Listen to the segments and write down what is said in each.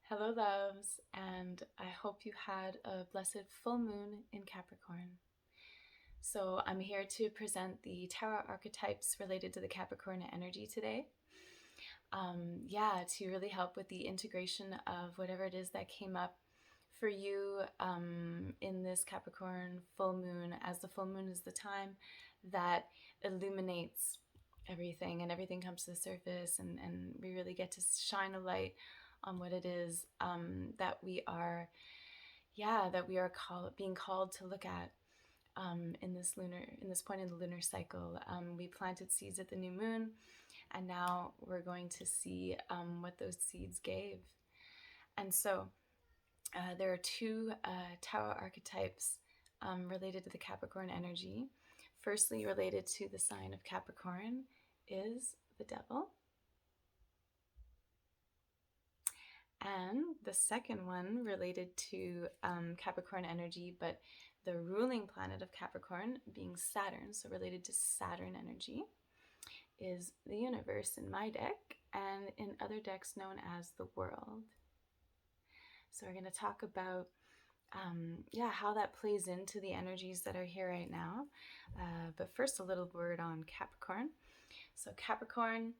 Hello, loves, and I hope you had a blessed full moon in Capricorn. So, I'm here to present the tarot archetypes related to the Capricorn energy today. To really help with the integration of whatever it is that came up for you in this Capricorn full moon, as the full moon is the time that illuminates everything and everything comes to the surface, and we really get to shine a light on what it is that we are being called to look at in this point in the lunar cycle. We planted seeds at the new moon, and now we're going to see what those seeds gave. And so there are two tarot archetypes related to the Capricorn energy. Firstly, related to the sign of Capricorn is the devil. And the second one related to Capricorn energy, but the ruling planet of Capricorn being Saturn, so related to Saturn energy, is the universe in my deck, and in other decks known as the world. So we're going to talk about how that plays into the energies that are here right now. But first, a little word on Capricorn. So Capricorn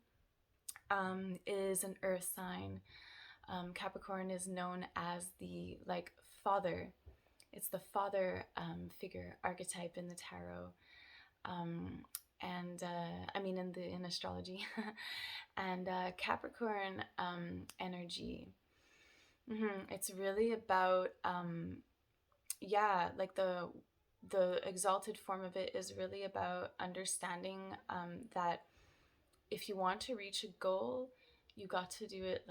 is an earth sign. Capricorn is known as the father. It's the father figure archetype in the tarot, in astrology, and Capricorn energy. It's really about the exalted form of it is really about understanding that if you want to reach a goal, you got to do it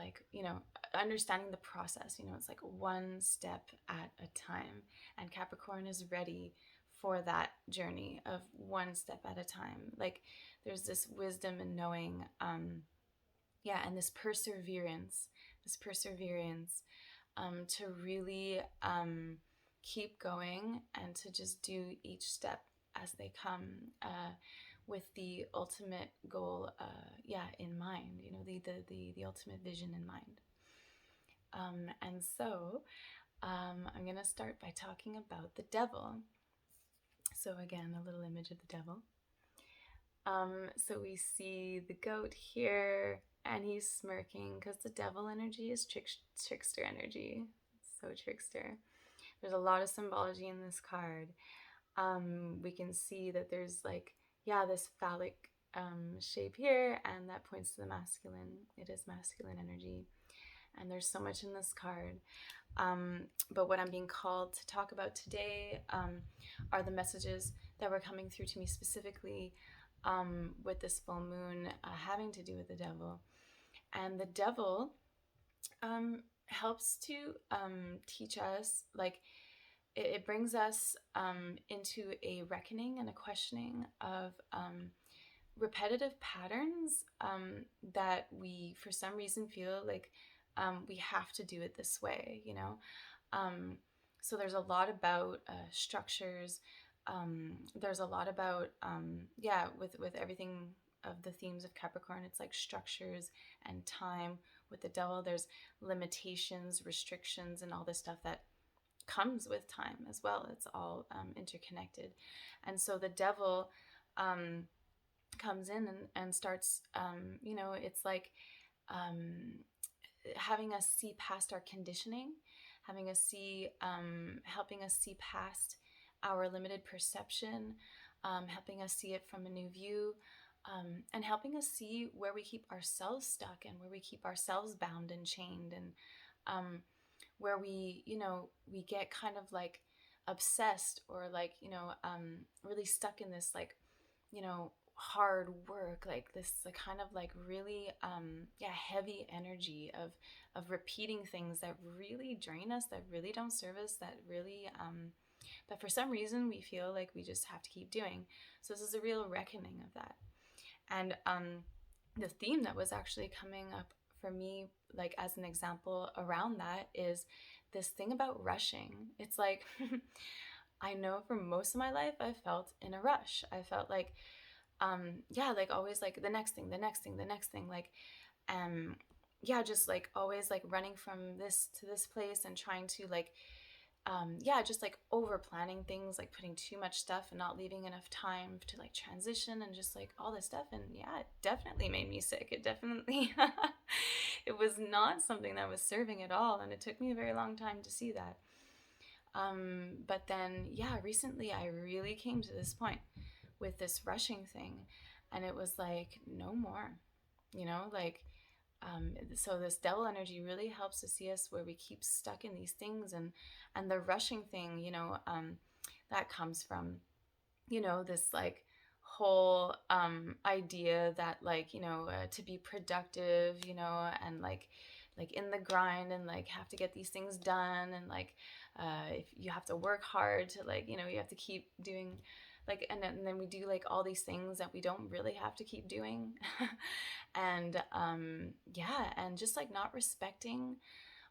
understanding the process. It's like one step at a time, and Capricorn is ready for that journey of one step at a time. Like there's this wisdom in knowing and this perseverance to really keep going and to just do each step as they come, with the ultimate goal in mind, the ultimate vision in mind. And so I'm going to start by talking about the devil. So again, a little image of the devil. So we see the goat here, and he's smirking because the devil energy is trickster energy. So trickster. There's a lot of symbology in this card. We can see that there's this phallic shape here, and that points to the masculine. It is masculine energy. And there's so much in this card. But what I'm being called to talk about today are the messages that were coming through to me specifically with this full moon having to do with the devil. And the devil helps to teach us, it brings us into a reckoning and a questioning of repetitive patterns that we, for some reason, feel like we have to do it this way, So there's a lot about structures. There's a lot about, with everything of the themes of Capricorn, it's like structures and time. With the devil, there's limitations, restrictions, and all this stuff that comes with time as well. It's all interconnected. And so the devil comes in and starts, it's like having us see past our conditioning, having us see, helping us see past our limited perception, helping us see it from a new view, and helping us see where we keep ourselves stuck and where we keep ourselves bound and chained, and where we get kind of obsessed or really stuck in this hard work, this kind of really heavy energy of repeating things that really drain us, that really don't serve us, that really but for some reason we feel like we just have to keep doing. So this is a real reckoning of that. And the theme that was actually coming up for me, as an example around that, is this thing about rushing. It's like I know for most of my life I felt in a rush. I felt always the next thing, just like always like running from this to this place and trying to like just like over planning things, like putting too much stuff and not leaving enough time to like transition and just like all this stuff. And yeah, it definitely made me sick. It definitely, it was not something that was serving at all. And it took me a very long time to see that. But then, yeah, recently I really came to this point with this rushing thing. And it was like, no more, like, so this devil energy really helps to see us where we keep stuck in these things, and the rushing thing, that comes from, this like whole idea that like, to be productive, and like in the grind and like have to get these things done, and like if you have to work hard to like, you have to keep doing like, and then we do like all these things that we don't really have to keep doing. And and just like not respecting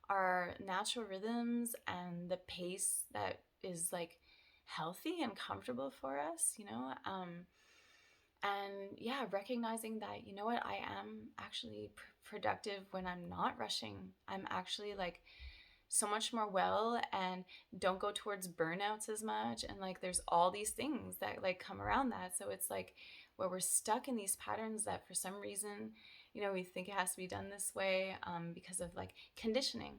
our natural rhythms and the pace that is like healthy and comfortable for us, and yeah, recognizing that, what, I am actually productive when I'm not rushing. I'm actually like so much more well, and don't go towards burnouts as much, and like there's all these things that like come around that. So it's like where we're stuck in these patterns that for some reason, we think it has to be done this way, because of like conditioning,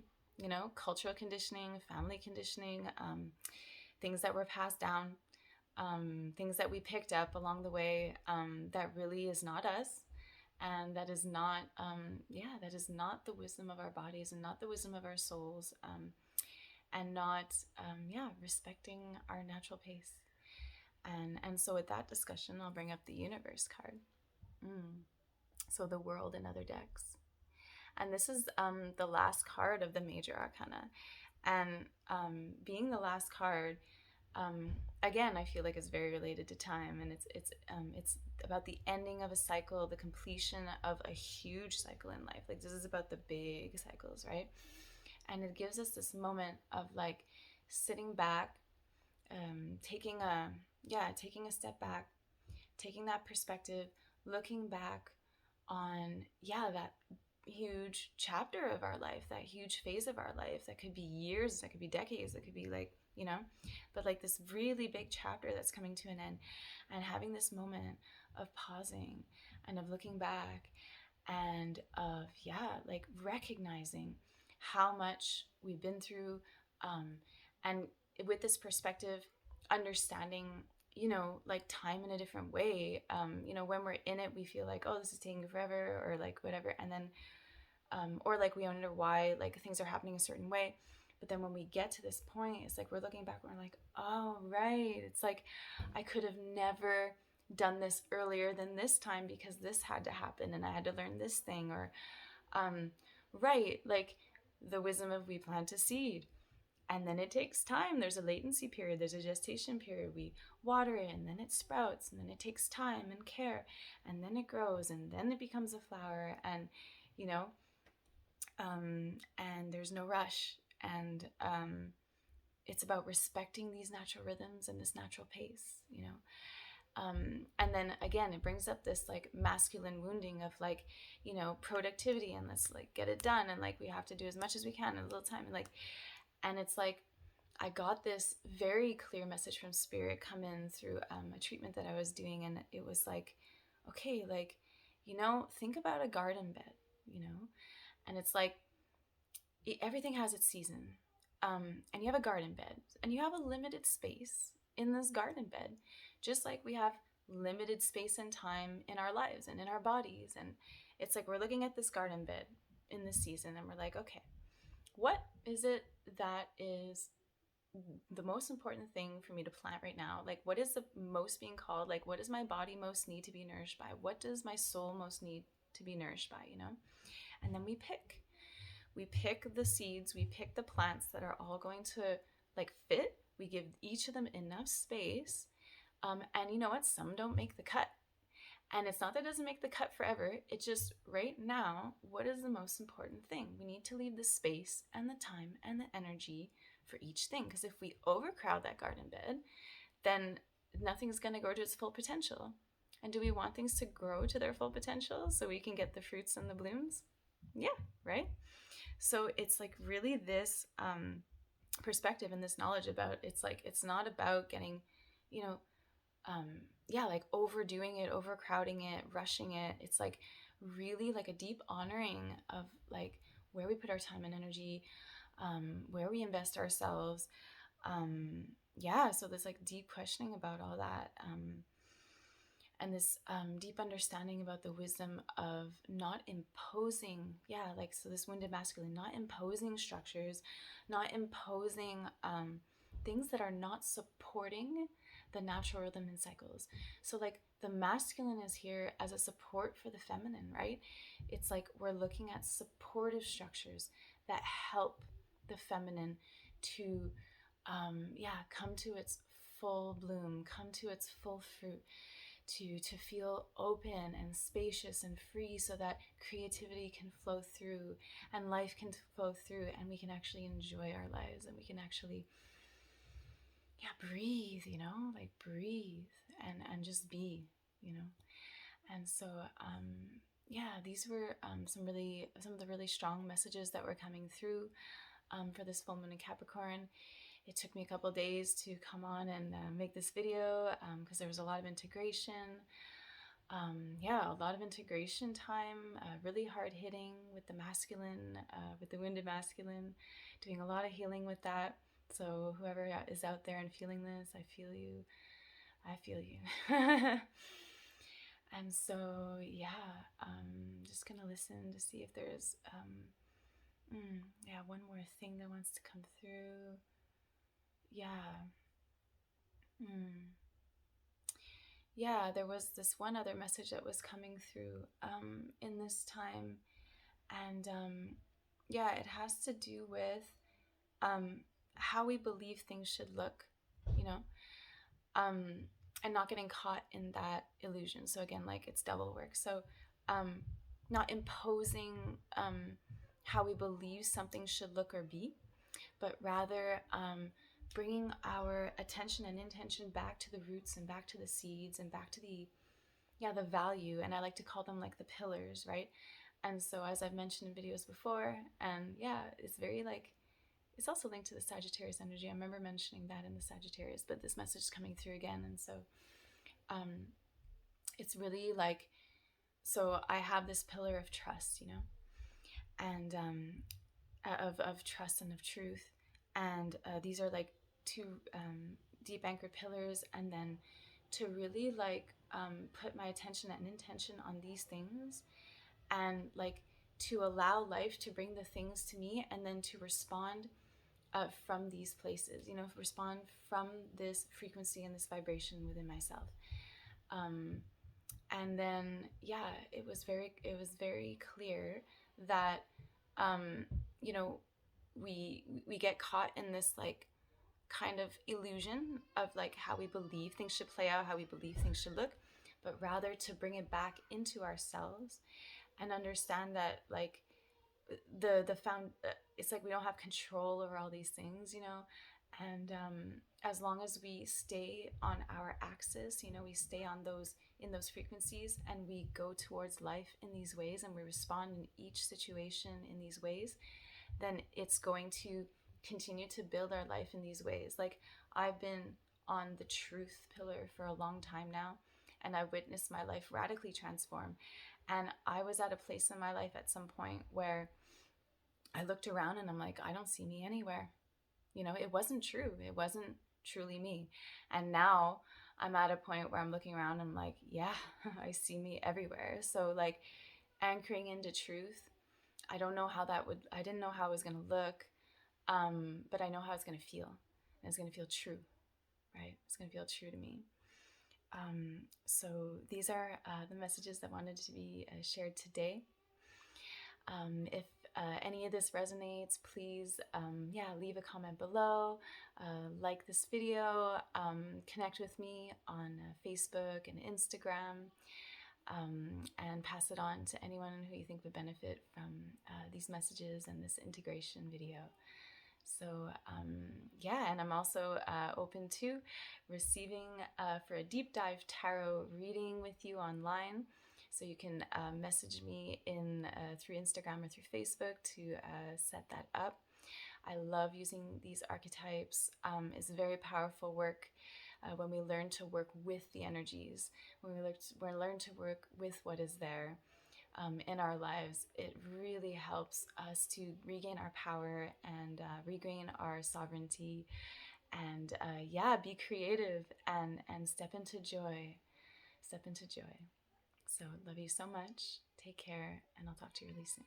cultural conditioning, family conditioning, things that were passed down, things that we picked up along the way, that really is not us. And that is not, that is not the wisdom of our bodies and not the wisdom of our souls, and not, respecting our natural pace. And so with that discussion, I'll bring up the universe card. So the world and other decks. And this is the last card of the major arcana. And being the last card, again, I feel like it's very related to time, and it's about the ending of a cycle, the completion of a huge cycle in life. Like this is about the big cycles, right? And it gives us this moment of like sitting back, taking a step back, taking that perspective, looking back on that huge chapter of our life, that huge phase of our life, that could be years, that could be decades, that could be like, but like this really big chapter that's coming to an end, and having this moment of pausing and of looking back, and of like recognizing how much we've been through, and with this perspective, understanding like time in a different way. When we're in it, we feel like, oh, this is taking forever, or like whatever, and then or like we wonder why like things are happening a certain way. But then when we get to this point, it's like we're looking back and we're like, oh, right. It's like I could have never done this earlier than this time because this had to happen and I had to learn this thing. Or, right, like the wisdom of we plant a seed. And then it takes time. There's a latency period. There's a gestation period. We water it, and then it sprouts, and then it takes time and care, and then it grows, and then it becomes a flower. And, and there's no rush. And it's about respecting these natural rhythms and this natural pace, and then again, it brings up this like masculine wounding of like, productivity, and let's like get it done, and like we have to do as much as we can in a little time, and it's like I got this very clear message from spirit come in through a treatment that I was doing, and it was like, okay, like, think about a garden bed, and it's like everything has its season, and you have a garden bed, and you have a limited space in this garden bed, just like we have limited space and time in our lives and in our bodies. And it's like we're looking at this garden bed in this season, and we're like, okay, what is it that is the most important thing for me to plant right now? Like, what is the most being called? Like, what does my body most need to be nourished by? What does my soul most need to be nourished by, And then we pick the seeds, we pick the plants that are all going to like fit. We give each of them enough space. And you know what? Some don't make the cut. And it's not that it doesn't make the cut forever. It's just right now, what is the most important thing? We need to leave the space and the time and the energy for each thing. Because if we overcrowd that garden bed, then nothing's going to grow to its full potential. And do we want things to grow to their full potential so we can get the fruits and the blooms? Yeah, right? So it's like really this perspective and this knowledge about, it's like, it's not about getting, you know, yeah, like overdoing it, overcrowding it, rushing it. It's like really like a deep honoring of like where we put our time and energy, where we invest ourselves. Yeah, so there's like deep questioning about all that. And this deep understanding about the wisdom of not imposing, yeah, like, so this wounded masculine, not imposing structures, not imposing things that are not supporting the natural rhythm and cycles. So like the masculine is here as a support for the feminine, right? It's like we're looking at supportive structures that help the feminine to yeah, come to its full bloom, come to its full fruit, to feel open and spacious and free, so that creativity can flow through and life can flow through, and we can actually enjoy our lives, and we can actually, yeah, breathe, you know, like breathe and just be, you know. And so yeah, these were some of the really strong messages that were coming through for this full moon in Capricorn. It took me a couple days to come on and make this video because there was a lot of integration. Yeah, a lot of integration time, really hard hitting with the masculine, with the wounded masculine, doing a lot of healing with that. So whoever is out there and feeling this, I feel you. I feel you. And so, yeah, just gonna listen to see if there's, yeah, one more thing that wants to come through. Yeah. Yeah, there was this one other message that was coming through in this time. And yeah, it has to do with how we believe things should look, you know, um, and not getting caught in that illusion. So again, like it's devil work. So not imposing how we believe something should look or be, but rather bringing our attention and intention back to the roots and back to the seeds and back to the, yeah, the value. And I like to call them like the pillars, right? And so as I've mentioned in videos before, and yeah, it's very like, it's also linked to the Sagittarius energy. I remember mentioning that in the Sagittarius, but this message is coming through again. And so it's really like, so I have this pillar of trust, you know, and of trust and of truth. And these are like two deep anchored pillars. And then to really like put my attention and intention on these things, and like to allow life to bring the things to me, and then to respond from these places, you know, respond from this frequency and this vibration within myself. And then, yeah, it was very clear that, you know, we get caught in this like kind of illusion of like how we believe things should play out, how we believe things should look, but rather to bring it back into ourselves and understand that like the found it's like we don't have control over all these things, you know. And as long as we stay on our axis, you know, we stay on those, in those frequencies, and we go towards life in these ways, and we respond in each situation in these ways, then it's going to continue to build our life in these ways. Like I've been on the truth pillar for a long time now, and I've witnessed my life radically transform. And I was at a place in my life at some point where I looked around and I'm like, I don't see me anywhere. You know, it wasn't true. It wasn't truly me. And now I'm at a point where I'm looking around and I'm like, yeah, I see me everywhere. So like anchoring into truth, I don't know how that would, I didn't know how it was going to look, but I know how it's going to feel. And it's going to feel true, right? It's going to feel true to me. So these are the messages that wanted to be shared today. If any of this resonates, please, yeah, leave a comment below, like this video, connect with me on Facebook and Instagram, and pass it on to anyone who you think would benefit from these messages and this integration video. So yeah, and I'm also open to receiving for a deep dive tarot reading with you online. So you can message me in through Instagram or through Facebook to set that up. I love using these archetypes. It's very powerful work when we learn to work with the energies, when we learn to work with what is there in our lives. It really helps us to regain our power and regain our sovereignty, and be creative and step into joy. Step into joy. So love you so much. Take care, and I'll talk to you really soon.